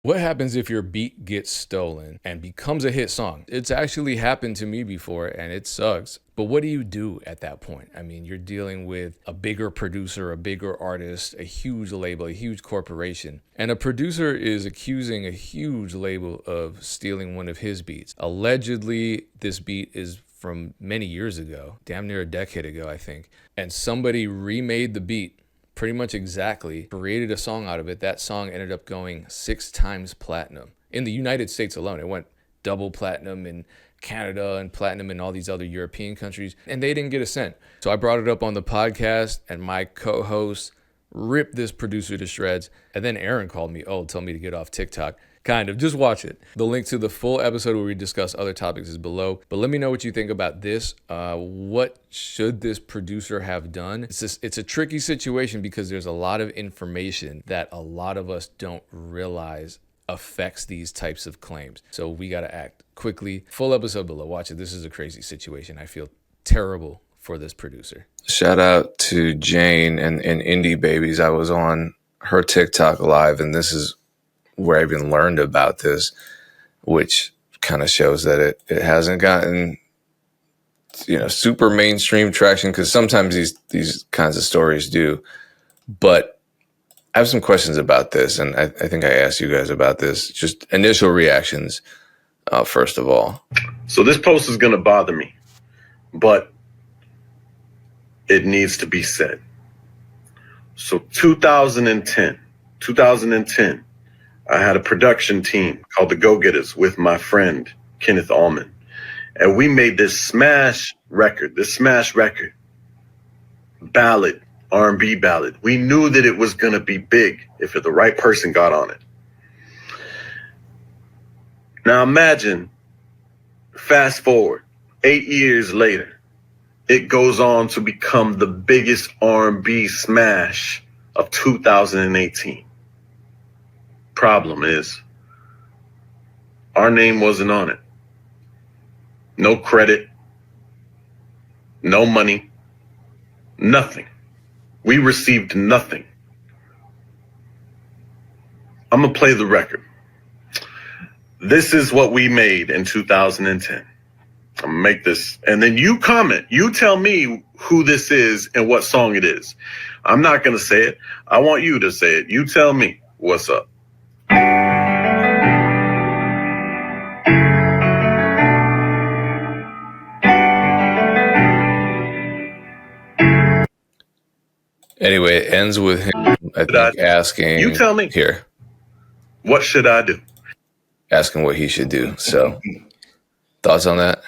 What happens if your beat gets stolen and becomes a hit song? It's actually happened to me before and it sucks. But what do you do at that point? I mean, you're dealing with a bigger producer, a bigger artist, a huge label, a huge corporation. And a producer is accusing a huge label of stealing one of his beats. Allegedly, this beat is from many years ago, damn near a decade ago, I think. And somebody remade the beat pretty much exactly, created a song out of it. That song ended up going 6 times platinum. In the United States alone, it went double platinum in Canada and platinum in all these other European countries, and they didn't get a cent. So I brought it up on the podcast, and my co-host ripped this producer to shreds. And then Erinn called me, tell me to get off TikTok. Kind of, just watch it. The link to the full episode where we discuss other topics is below. But let me know what you think about this. What should this producer have done? It's a tricky situation because there's a lot of information that a lot of us don't realize affects these types of claims. So we got to act quickly. Full episode below. Watch it. This is a crazy situation. I feel terrible for this producer. Shout out to Jane and Indie Babies. I was on her TikTok live, and this is where I even learned about this, which kind of shows that it hasn't gotten, super mainstream traction, because sometimes these kinds of stories do. But I have some questions about this, and I think I asked you guys about this. Just initial reactions, first of all. So this post is going to bother me, but it needs to be said. So 2010, I had a production team called the Go-Getters with my friend, Kenneth Allman. And we made this smash record, ballad, R&B ballad. We knew that it was going to be big if the right person got on it. Now imagine, fast forward, 8 years later, it goes on to become the biggest R&B smash of 2018. Problem is, our name wasn't on it. No credit, no money, nothing. We received nothing. I'm gonna play the record. This is what we made in 2010. I'm gonna make this, and then you comment. You tell me who this is and what song it is. I'm not gonna say it. I want you to say it. You tell me what's up. Anyway, it ends with him, I think, asking. You tell me. Here. What should I do? Asking what he should do. So, thoughts on that?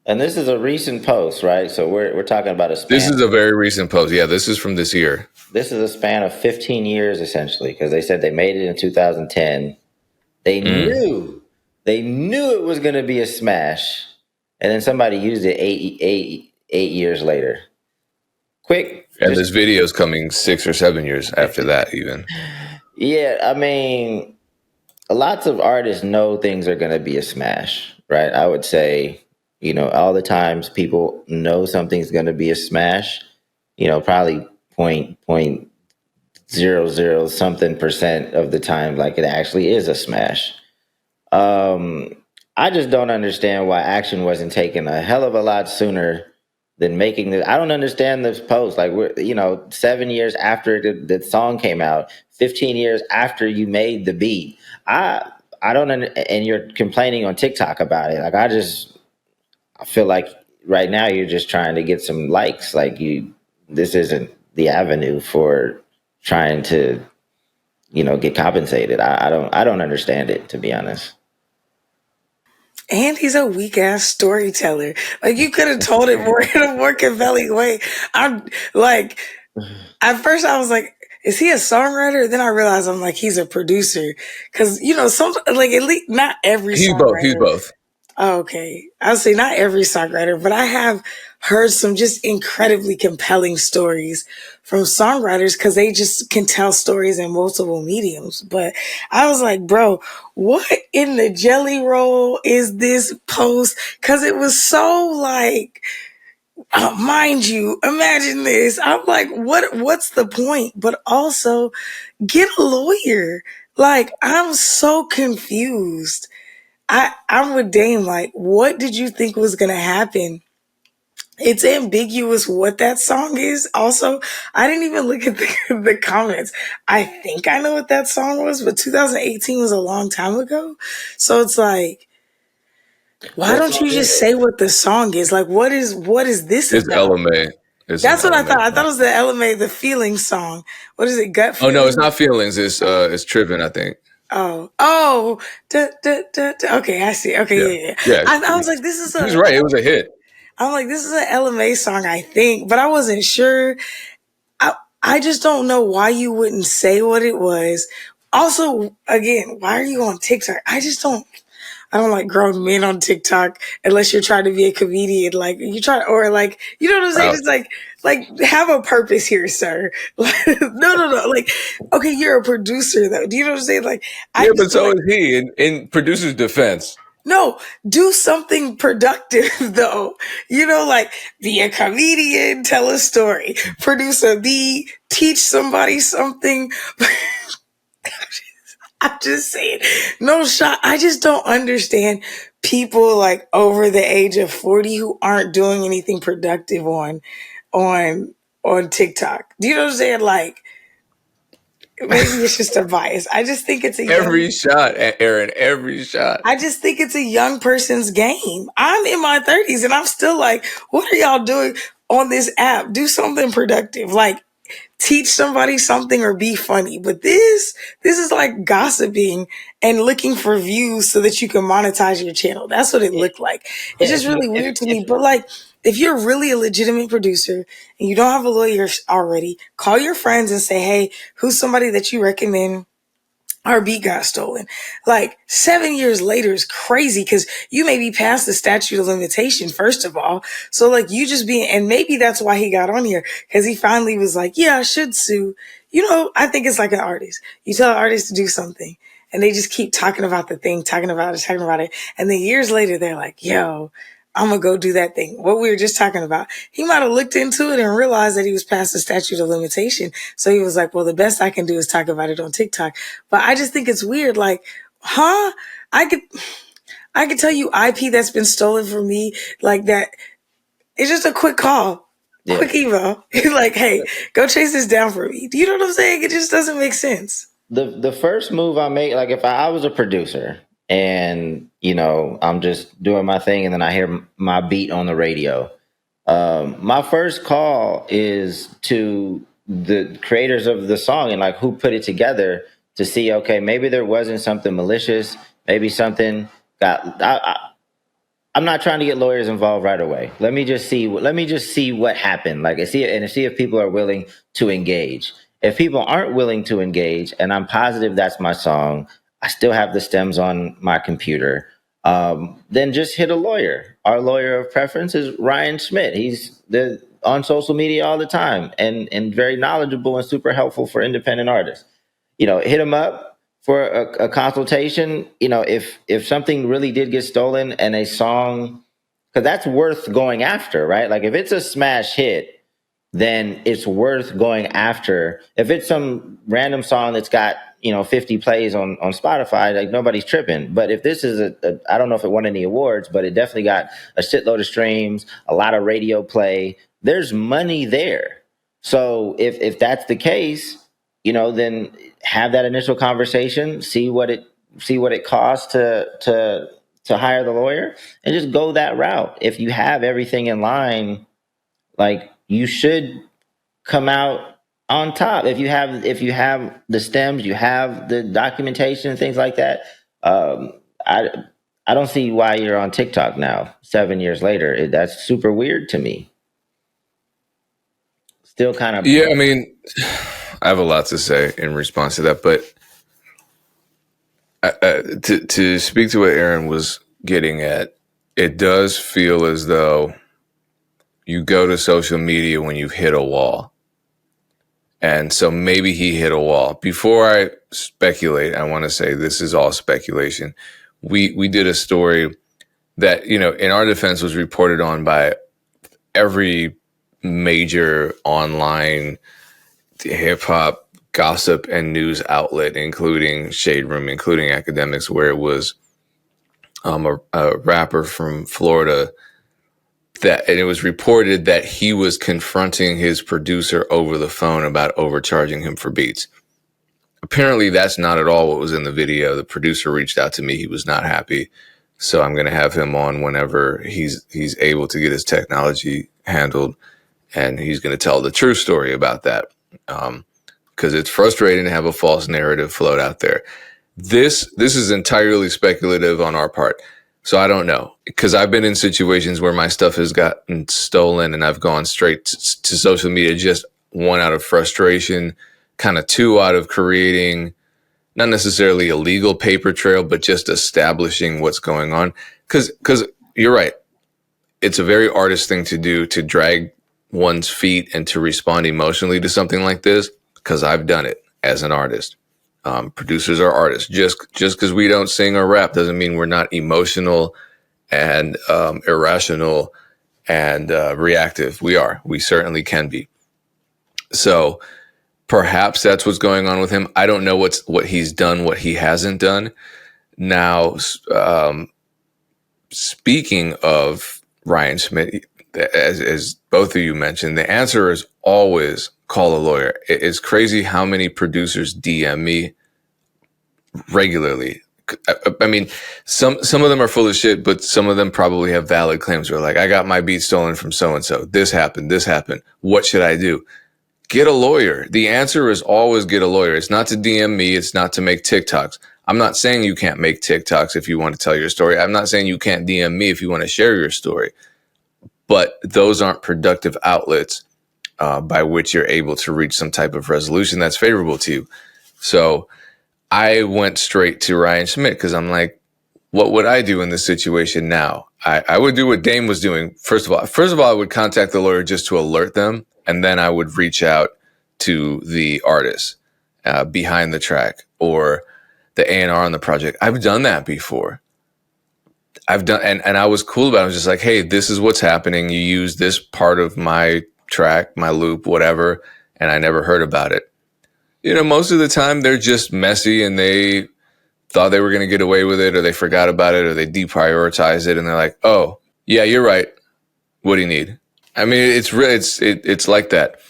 And this is a recent post, right? So we're talking about a span. This is a very recent post. Yeah, this is from this year. This is a span of 15 years, essentially, because they said they made it in 2010. They knew it was going to be a smash, and then somebody used it eight years later. Quick. And this video is coming 6 or 7 years after that, even. Yeah, I mean, lots of artists know things are going to be a smash, right? I would say, all the times people know something's going to be a smash, probably point 0.00 something percent of the time, like it actually is a smash. I just don't understand why action wasn't taken a hell of a lot sooner than making this. I don't understand this post. Like, we're 7 years after the song came out, 15 years after you made the beat. I don't and you're complaining on TikTok about it. Like, I feel like right now you're just trying to get some likes. Like, this isn't the avenue for trying to, get compensated. I don't understand it, to be honest. And he's a weak ass storyteller. Like, you could have told it more in a more compelling way. I'm like, at first I was like, is he a songwriter? Then I realized I'm like, he's a producer. Cause some, like, at least not every songwriter. He's both. Oh, okay. I would say not every songwriter, but I have heard some just incredibly compelling stories from songwriters because they just can tell stories in multiple mediums. But I was like, bro, what in the jelly roll is this post? Because it was so like, mind you, imagine this. I'm like, what's the point? But also, get a lawyer. Like, I'm so confused. I'm with Dame. Like, what did you think was gonna happen? It's ambiguous what that song is. Also, I didn't even look at the comments. I think I know what that song was, but 2018 was a long time ago. So it's like, why What don't song you is just it? say what the song is? Like, what is this It's about? LMA. It's an That's what I thought. LMA I thought song. it was the LMA, the feeling song. What is it? Gut Oh no, it's feeling? not feelings. It's tripping. I think. Oh, okay, I see. Yeah, Okay, yeah. yeah. I was like, this is He was right. It was a hit. I'm like, this is an LMA song, I think, but I wasn't sure. I just don't know why you wouldn't say what it was. Also, again, why are you on TikTok? I don't like grown men on TikTok unless you're trying to be a comedian. Like you try, or like, you know what I'm saying? Wow. It's like have a purpose here, sir. No. Like, okay, you're a producer though. Do you know what I'm saying? Like, I Yeah, just but feel so like, is he. In producer's defense, no, do something productive though. You know, like be a comedian, tell a story, produce a beat, teach somebody something. I'm just saying, no shot. I just don't understand people like over the age of 40 who aren't doing anything productive on on TikTok. Do you know what I'm saying? Like maybe it's just a bias. I just think it's a young every shot, Aaron. Every shot. I just think it's a young person's game. I'm in my 30s and I'm still like, what are y'all doing on this app? Do something productive. Like teach somebody something or be funny. But this is like gossiping and looking for views so that you can monetize your channel. That's what it looked like. It's just really weird to me. But like if you're really a legitimate producer and you don't have a lawyer already, call your friends and say, hey, who's somebody that you recommend? Our beat got stolen. Like 7 years later is crazy because you may be past the statute of limitation, first of all. So like you just being, and maybe that's why he got on here because he finally was like, yeah, I should sue. You know, I think it's like an artist. You tell an artist to do something and they just keep talking about the thing, talking about it, talking about it. And then years later, they're like, yo, I'm gonna go do that thing. What we were just talking about. He might have looked into it and realized that he was past the statute of limitation. So he was like, well, the best I can do is talk about it on TikTok. But I just think it's weird. Like, huh? I could, I could tell you IP that's been stolen from me like that. It's just a quick call, Yeah. quick email. Like, hey, go chase this down for me. Do you know what I'm saying? It just doesn't make sense. The first move I made, like if I was a producer and I'm just doing my thing and then I hear my beat on the radio, my first call is to the creators of the song and like who put it together to see, okay, maybe there wasn't something malicious, maybe something got. I'm not trying to get lawyers involved right away. Let me just see. Let me just see what happened. Like, see if people are willing to engage. If people aren't willing to engage, and I'm positive that's my song, I still have the stems on my computer. Then just hit a lawyer. Our lawyer of preference is Ryan Schmidt. He's on social media all the time and very knowledgeable and super helpful for independent artists. Hit him up for a consultation. If something really did get stolen and a song, because that's worth going after, right? Like if it's a smash hit, then it's worth going after. If it's some random song that's got 50 plays on Spotify, like nobody's tripping. But if this is I don't know if it won any awards, but it definitely got a shitload of streams, a lot of radio play. There's money there. So if that's the case, then have that initial conversation, see what it costs to hire the lawyer, and just go that route. If you have everything in line, like you should come out on top. If you have the stems, you have the documentation and things like that. I I don't see why you're on TikTok now 7 years later. That's super weird to me. Still kind of. Yeah, I mean, I have a lot to say in response to that, but to speak to what Aaron was getting at, it does feel as though you go to social media when you've hit a wall. And so maybe he hit a wall. Before I speculate, I want to say this is all speculation. We did a story that, in our defense was reported on by every major online hip hop gossip and news outlet, including Shade Room, including Academics, where it was a rapper from Florida and it was reported that he was confronting his producer over the phone about overcharging him for beats. Apparently, that's not at all what was in the video. The producer reached out to me. He was not happy. So I'm going to have him on whenever he's able to get his technology handled. And he's going to tell the true story about that. Because it's frustrating to have a false narrative float out there. This is entirely speculative on our part. So I don't know, because I've been in situations where my stuff has gotten stolen and I've gone straight to social media, just one, out of frustration, kind of two, out of creating not necessarily a legal paper trail, but just establishing what's going on. Because you're right. It's a very artist thing to do, to drag one's feet and to respond emotionally to something like this, because I've done it as an artist. Producers are artists. Just because we don't sing or rap doesn't mean we're not emotional and irrational and reactive. We are. We certainly can be. So perhaps that's what's going on with him. I don't know what he's done, what he hasn't done. Now, speaking of Ryan Schmidt, as both of you mentioned, the answer is always call a lawyer. It's crazy how many producers DM me regularly. I mean, some of them are full of shit, but some of them probably have valid claims. Where like, I got my beat stolen from so and so. This happened. What should I do? Get a lawyer. The answer is always get a lawyer. It's not to DM me. It's not to make TikToks. I'm not saying you can't make TikToks if you want to tell your story. I'm not saying you can't DM me if you want to share your story. But those aren't productive outlets by which you're able to reach some type of resolution that's favorable to you. So I went straight to Ryan Schmidt because I'm like, what would I do in this situation now? I would do what Dame was doing. First of all, I would contact the lawyer just to alert them. And then I would reach out to the artist behind the track or the A&R on the project. I've done that before. And I was cool about it. I was just like, hey, this is what's happening. You use this part of my track, my loop, whatever, and I never heard about it. Most of the time they're just messy and they thought they were going to get away with it, or they forgot about it, or they deprioritized it, and they're like, oh, yeah, you're right. What do you need? I mean, it's like that.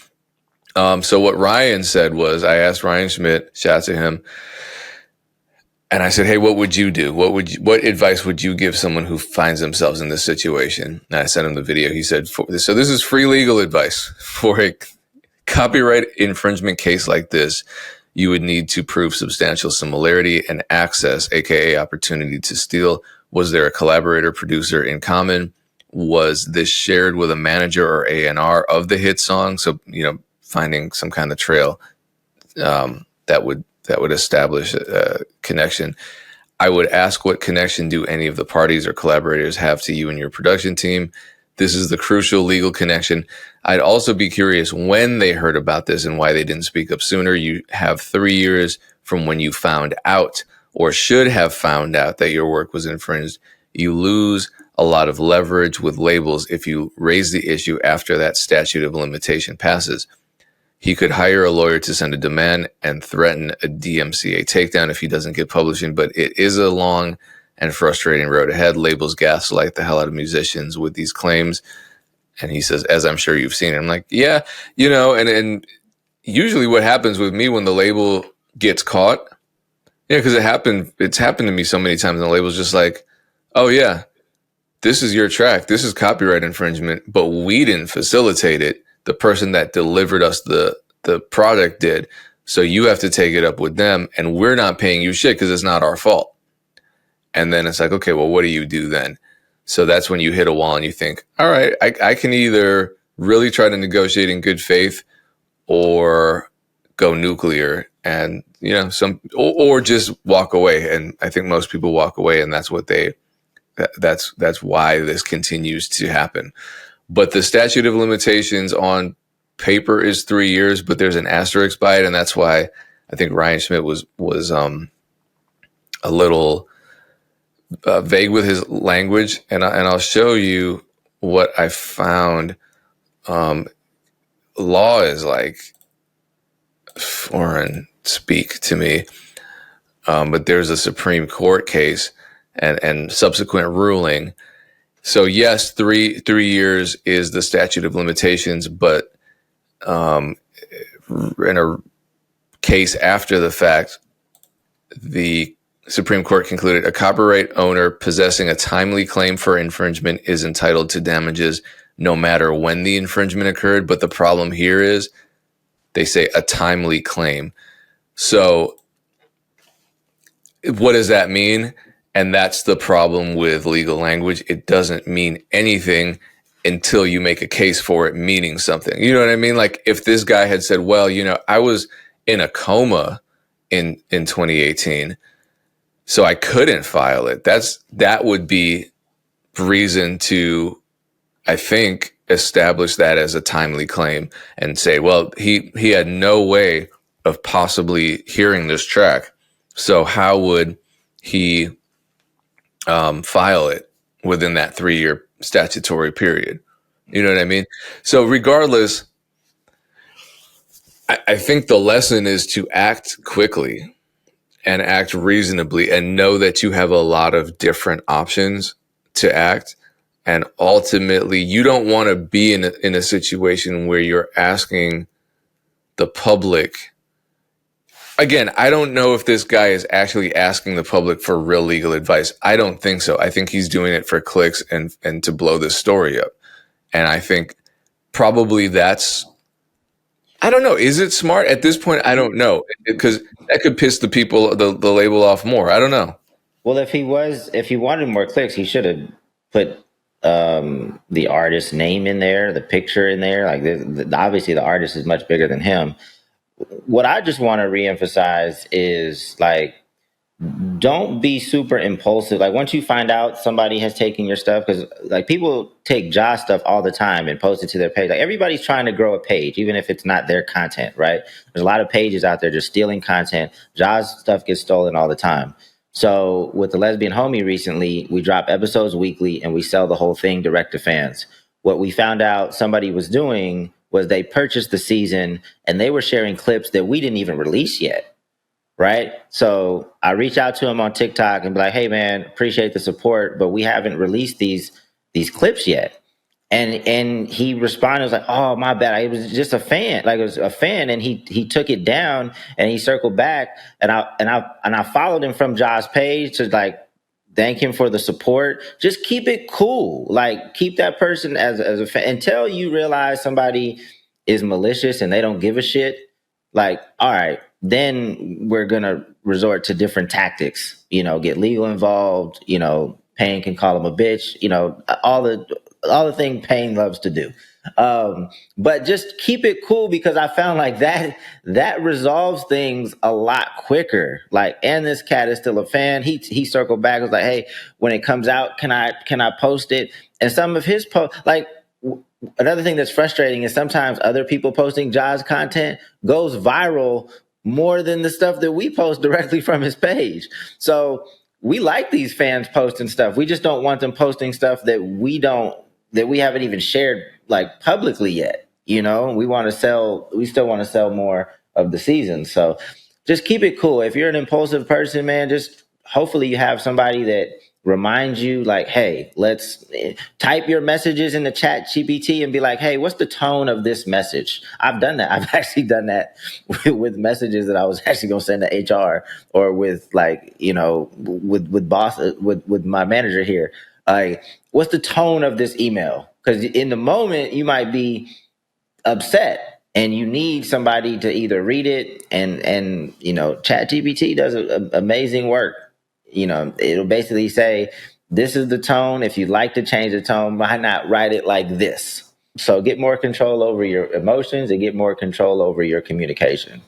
So what Ryan said was, I asked Ryan Schmidt, shout out to him, and I said, hey, what would you do? What advice would you give someone who finds themselves in this situation? And I sent him the video. He said, so this is free legal advice. For a copyright infringement case like this, you would need to prove substantial similarity and access, aka opportunity to steal. Was there a collaborator producer in common? Was this shared with a manager or A&R of the hit song? So, finding some kind of trail that would establish a connection. I would ask, what connection do any of the parties or collaborators have to you and your production team? This is the crucial legal connection. I'd also be curious when they heard about this and why they didn't speak up sooner. You have 3 years from when you found out or should have found out that your work was infringed. You lose a lot of leverage with labels if you raise the issue after that statute of limitation passes. He could hire a lawyer to send a demand and threaten a DMCA takedown if he doesn't get publishing, but it is a long and frustrating road ahead. Labels gaslight the hell out of musicians with these claims. And he says, as I'm sure you've seen it. I'm like, yeah, and usually what happens with me when the label gets caught, because it's happened to me so many times, and the label's just like, oh yeah, this is your track. This is copyright infringement, but we didn't facilitate it. The person that delivered us the product did. So you have to take it up with them, and we're not paying you shit because it's not our fault. And then it's like, okay, well, what do you do then? So that's when you hit a wall and you think, all right, I can either really try to negotiate in good faith or go nuclear and, or just walk away. And I think most people walk away, and that's why this continues to happen. But the statute of limitations on paper is 3 years, but there's an asterisk by it. And that's why I think Ryan Schmidt was a little vague with his language, and I'll show you what I found. Law is like foreign speak to me. But there's a Supreme Court case and subsequent ruling. So yes, three years is the statute of limitations, but in a case after the fact, the Supreme Court concluded a copyright owner possessing a timely claim for infringement is entitled to damages no matter when the infringement occurred. But the problem here is they say a timely claim. So what does that mean? And that's the problem with legal language. It doesn't mean anything until you make a case for it meaning something. You know what I mean? Like if this guy had said, well, I was in a coma in 2018, so I couldn't file it. That would be reason to, I think, establish that as a timely claim and say, well, he had no way of possibly hearing this track. So how would he file it within that 3-year statutory period? You know what I mean? So regardless, I think the lesson is to act quickly and act reasonably and know that you have a lot of different options to act. And ultimately, you don't want to be in a situation where you're asking the public. Again, I don't know if this guy is actually asking the public for real legal advice. I don't think so. I think he's doing it for clicks and to blow this story up. And I think probably I don't know. Is it smart at this point? I don't know, because that could piss the people, the label off more. I don't know. Well, if he wanted more clicks, he should have put the artist's name in there, the picture in there. Like, obviously, the artist is much bigger than him. What I just want to reemphasize is, like, don't be super impulsive. Like, once you find out somebody has taken your stuff, because like people take Josh stuff all the time and post it to their page. Like, everybody's trying to grow a page, even if it's not their content, right? There's a lot of pages out there just stealing content. Josh stuff gets stolen all the time. So with the Lesbian Homie recently, we drop episodes weekly and we sell the whole thing direct to fans. What we found out somebody was doing was they purchased the season and they were sharing clips that we didn't even release yet. Right. So I reach out to him on TikTok and be like, hey, man, appreciate the support, but we haven't released these clips yet. And he responded, was like, oh, my bad. I was just a fan. Like, it was a fan. And he took it down and he circled back. And I followed him from Josh's page to, like, thank him for the support. Just keep it cool. Like, keep that person as a fan until you realize somebody is malicious and they don't give a shit. Like, all right, then we're going to resort to different tactics, get legal involved, Payne can call him a bitch, all the thing Payne loves to do. But just keep it cool, because I found like that resolves things a lot quicker. Like, and this cat is still a fan. He circled back, was like, hey, when it comes out, can I post it? And some of his posts, like, another thing that's frustrating is sometimes other people posting Josh's content goes viral more than the stuff that we post directly from his page. So we like these fans posting stuff. We just don't want them posting stuff that we haven't even shared, like, publicly yet. We still want to sell more of the season. So just keep it cool. If you're an impulsive person, man, just hopefully you have somebody that reminds you, like, hey, let's type your messages in the chat GPT and be like, hey, what's the tone of this message? I've done that. I've actually done that with messages that I was actually going to send to HR, or with, like, with my manager here. Like, what's the tone of this email? Because in the moment you might be upset and you need somebody to either read it, and chat GPT does amazing work. It'll basically say, this is the tone. If you'd like to change the tone, why not write it like this? So get more control over your emotions and get more control over your communication.